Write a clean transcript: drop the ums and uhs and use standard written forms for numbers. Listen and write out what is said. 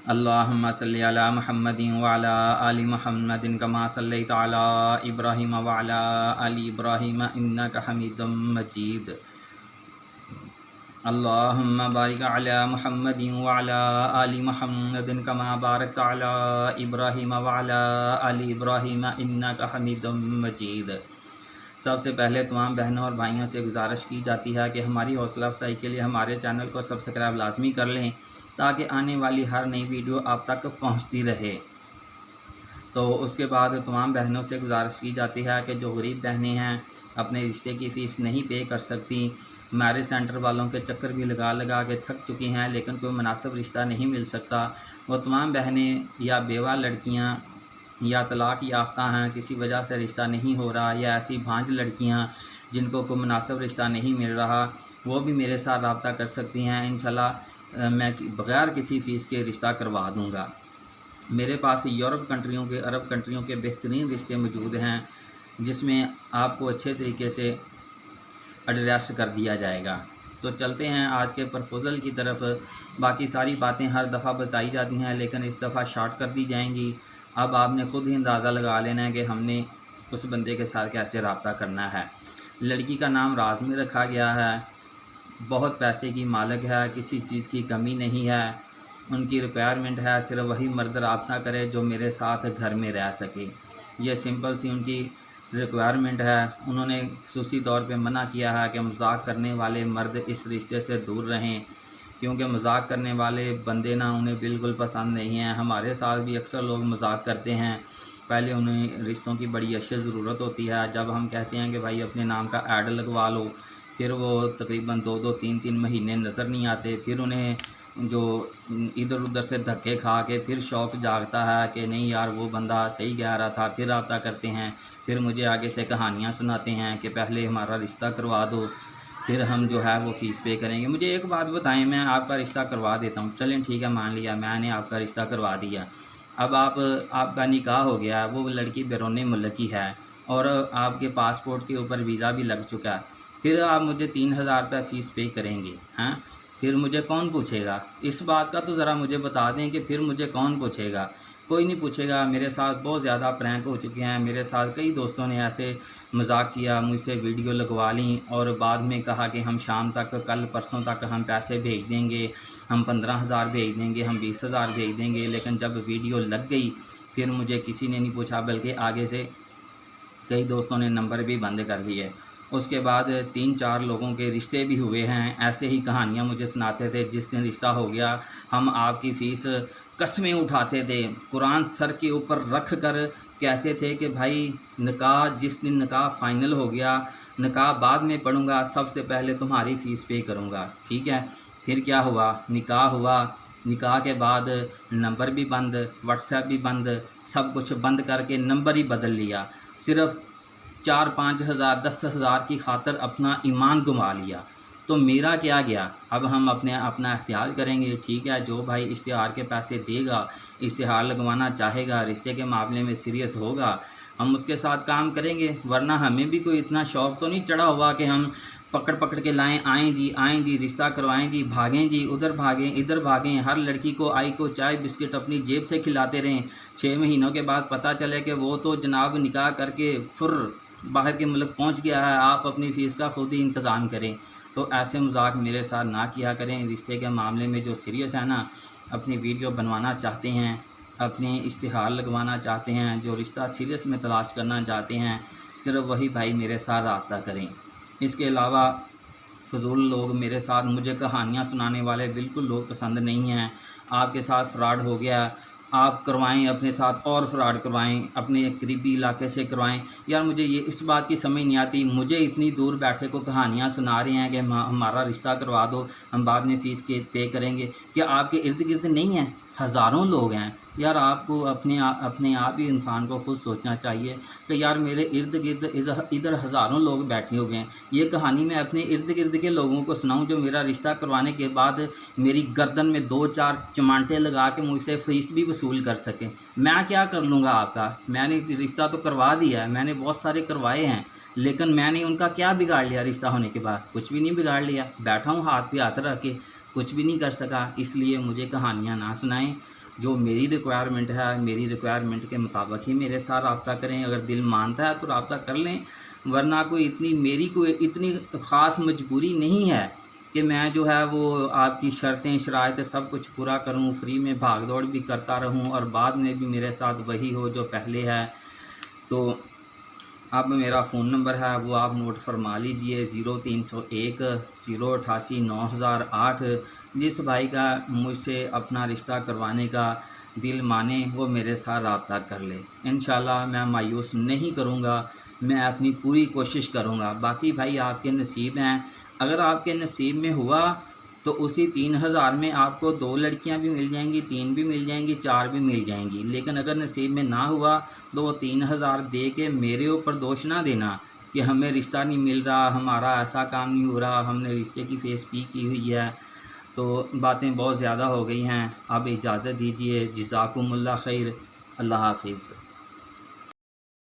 अल्लाहुम्मा सल्लि अला मुहम्मदिन व अला आलि मुहम्मदिन कमा सल्लैता अला इब्राहीम व अला आलि इब्राहीम इन्नका हमीदुम मजीद। अल्लाहुम्मा बारिक अला मुहम्मदिन व अला आलि मुहम्मदिन कमा बारकता अला इब्राहीम व अला आलि इब्राहीम इन्नका हमीदुम मजीद। सबसे पहले तमाम बहनों और भाइयों से गुजारिश की जाती है कि हमारी हौसला अफजाई के लिए हमारे चैनल को सब्सक्राइब लाजमी कर लें ताकि आने वाली हर नई वीडियो आप तक पहुंचती रहे। तो उसके बाद तमाम बहनों से गुजारिश की जाती है कि जो गरीब बहनें हैं अपने रिश्ते की फ़ीस नहीं पे कर सकती, मैरिज सेंटर वालों के चक्कर भी लगा लगा के थक चुकी हैं लेकिन कोई मुनासिब रिश्ता नहीं मिल सकता, वो तमाम बहनें या बेवा लड़कियां या तलाक याफ्ता हैं, किसी वजह से रिश्ता नहीं हो रहा, या ऐसी भांज लड़कियां जिनको कोई मुनासिब रिश्ता नहीं मिल रहा, वो भी मेरे साथ रब्ता कर सकती हैं। इंशाल्लाह मैं बग़ैर किसी फ़ीस के रिश्ता करवा दूँगा। मेरे पास यूरोप कंट्रियों के, अरब कंट्रियों के बेहतरीन रिश्ते मौजूद हैं जिसमें आपको अच्छे तरीके से एड्रेस कर दिया जाएगा। तो चलते हैं आज के प्रपोज़ल की तरफ। बाकी सारी बातें हर दफ़ा बताई जाती हैं लेकिन इस दफ़ा शॉर्ट कर दी जाएंगी। अब आपने ख़ुद ही अंदाज़ा लगा लेना है कि हमने उस बंदे के साथ कैसे रब्ता करना है। लड़की का नाम राज़मी रखा गया है, बहुत पैसे की मालिक है, किसी चीज़ की कमी नहीं है। उनकी रिक्वायरमेंट है सिर्फ वही मर्द रब्ता करे जो मेरे साथ घर में रह सके। ये सिंपल सी उनकी रिक्वायरमेंट है। उन्होंने खुसूसी तौर पे मना किया है कि मजाक करने वाले मर्द इस रिश्ते से दूर रहें, क्योंकि मजाक करने वाले बंदे ना उन्हें बिल्कुल पसंद नहीं हैं। हमारे साथ भी अक्सर लोग मजाक करते हैं। पहले उन्हें रिश्तों की बड़ी अशद ज़रूरत होती है, जब हम कहते हैं कि भाई अपने नाम का ऐड लगवा लो, फिर वो तकरीबन 2-2, 3-3 महीने नज़र नहीं आते। फिर उन्हें जो इधर उधर से धक्के खा के फिर शौक़ जागता है कि नहीं यार वो बंदा सही कह रहा था, फिर रब्ता करते हैं। फिर मुझे आगे से कहानियाँ सुनाते हैं कि पहले हमारा रिश्ता करवा दो, फिर हम जो है वो फ़ीस पे करेंगे। मुझे एक बात बताएं, मैं आपका रिश्ता करवा देता हूँ, चलें ठीक है मान लिया मैंने आपका रिश्ता करवा दिया। अब आपका निकाह हो गया, वो लड़की बैरून मुल्क की है और आपके पासपोर्ट के ऊपर वीज़ा भी लग चुका है, फिर आप मुझे 3000 रुपये फ़ीस पे करेंगे हैं? फिर मुझे कौन पूछेगा? इस बात का तो ज़रा मुझे बता दें कि फिर मुझे कौन पूछेगा। कोई नहीं पूछेगा। मेरे साथ बहुत ज़्यादा प्रैंक हो चुके हैं, मेरे साथ कई दोस्तों ने ऐसे मजाक किया, मुझसे वीडियो लगवा ली और बाद में कहा कि हम शाम तक, कल परसों तक हम पैसे भेज देंगे, हम 15,000 भेज देंगे, हम 20,000 भेज देंगे। लेकिन जब वीडियो लग गई फिर मुझे किसी ने नहीं पूछा, बल्कि आगे से कई दोस्तों ने नंबर भी बंद कर लिए। उसके बाद 3-4 लोगों के रिश्ते भी हुए हैं। ऐसे ही कहानियाँ मुझे सुनाते थे, जिस दिन रिश्ता हो गया हम आपकी फ़ीस कस्में उठाते थे, कुरान सर के ऊपर रख कर कहते थे कि भाई निकाह, जिस दिन निकाह फ़ाइनल हो गया, निकाह बाद में पढ़ूँगा, सबसे पहले तुम्हारी फ़ीस पे करूँगा, ठीक है। फिर क्या हुआ, निकाह हुआ, निकाह के बाद नंबर भी बंद, व्हाट्सएप भी बंद, सब कुछ बंद करके नंबर ही बदल लिया। सिर्फ़ 4-5 हज़ार 10,000 की खातर अपना ईमान गंवा लिया। तो मेरा क्या गया? अब हम अपना इख्तियार करेंगे, ठीक है। जो भाई इश्तिहार के पैसे देगा, इश्तिहार लगवाना चाहेगा, रिश्ते के मामले में सीरियस होगा, हम उसके साथ काम करेंगे। वरना हमें भी कोई इतना शौक़ तो नहीं चढ़ा हुआ कि हम पकड़ पकड़ के लाएं, आएँ जी रिश्ता करवाएं जी, भागें जी, उधर भागें इधर भागें, हर लड़की को आई को चाय बिस्किट अपनी जेब से खिलाते रहें। 6 महीनों के बाद पता चले कि वो तो जनाब निकाह करके फुर बाहर के मुल्क पहुंच गया है, आप अपनी फ़ीस का खुद ही इंतज़ाम करें। तो ऐसे मजाक मेरे साथ ना किया करें। रिश्ते के मामले में जो सीरियस है ना, अपनी वीडियो बनवाना चाहते हैं, अपने इश्तिहार लगवाना चाहते हैं, जो रिश्ता सीरियस में तलाश करना चाहते हैं, सिर्फ वही भाई मेरे साथ रब्ता करें। इसके अलावा फजूल लोग मेरे साथ, मुझे कहानियाँ सुनाने वाले बिल्कुल लोग पसंद नहीं हैं। आपके साथ फ्रॉड हो गया, आप करवाएं, अपने साथ और फ्रॉड करवाएं, अपने करीबी इलाके से करवाएं। यार मुझे ये इस बात की समझ नहीं आती, मुझे इतनी दूर बैठे को कहानियाँ सुना रहे हैं कि हमारा रिश्ता करवा दो, हम बाद में फ़ीस के पे करेंगे। क्या आपके इर्द गिर्द नहीं हैं? हज़ारों लोग हैं। यार आपको अपने आप ही इंसान को खुद सोचना चाहिए कि यार मेरे इर्द गिर्द इधर हज़ारों लोग बैठे हुए हैं। ये कहानी मैं अपने इर्द गिर्द के लोगों को सुनाऊं जो मेरा रिश्ता करवाने के बाद मेरी गर्दन में 2-4 चमांटे लगा के मुझसे फ़ीस भी वसूल कर सकें? मैं क्या कर लूँगा आपका? मैंने रिश्ता तो करवा दिया है, मैंने बहुत सारे करवाए हैं, लेकिन मैंने उनका क्या बिगाड़ लिया? रिश्ता होने के बाद कुछ भी नहीं बिगाड़ लिया। बैठा हूँ हाथ पे हाथ रख के, कुछ भी नहीं कर सका। इसलिए मुझे कहानियाँ ना सुनाएं جو میری ریکوائرمنٹ ہے میری ریکوائرمنٹ کے مطابق ہی میرے ساتھ رابطہ کریں. اگر دل مانتا ہے تو رابطہ کر لیں، ورنہ میری کوئی اتنی خاص مجبوری نہیں ہے کہ میں جو ہے وہ آپ کی شرطیں شرائط سب کچھ پورا کروں، فری میں بھاگ دوڑ بھی کرتا رہوں اور بعد میں بھی میرے ساتھ وہی ہو جو پہلے ہے. تو اب میرا فون نمبر ہے وہ آپ نوٹ فرما لیجئے 0301 088 9008. جس بھائی کا مجھ سے اپنا رشتہ کروانے کا دل مانے وہ میرے ساتھ رابطہ کر لے. انشاءاللہ میں مایوس نہیں کروں گا، میں اپنی پوری کوشش کروں گا. باقی بھائی آپ کے نصیب ہیں، اگر آپ کے نصیب میں ہوا تو اسی 3000 میں آپ کو 2 لڑکیاں بھی مل جائیں گی، 3 بھی مل جائیں گی، 4 بھی مل جائیں گی. لیکن اگر نصیب میں نہ ہوا تو وہ 3000 دے کے میرے اوپر دوش نہ دینا کہ ہمیں رشتہ نہیں مل رہا، ہمارا ایسا کام نہیں ہو رہا، ہم نے رشتے کی فیس پی کی ہوئی ہے. تو باتیں بہت زیادہ ہو گئی ہیں، اب اجازت دیجیے. جزاکم اللہ خیر. اللہ حافظ.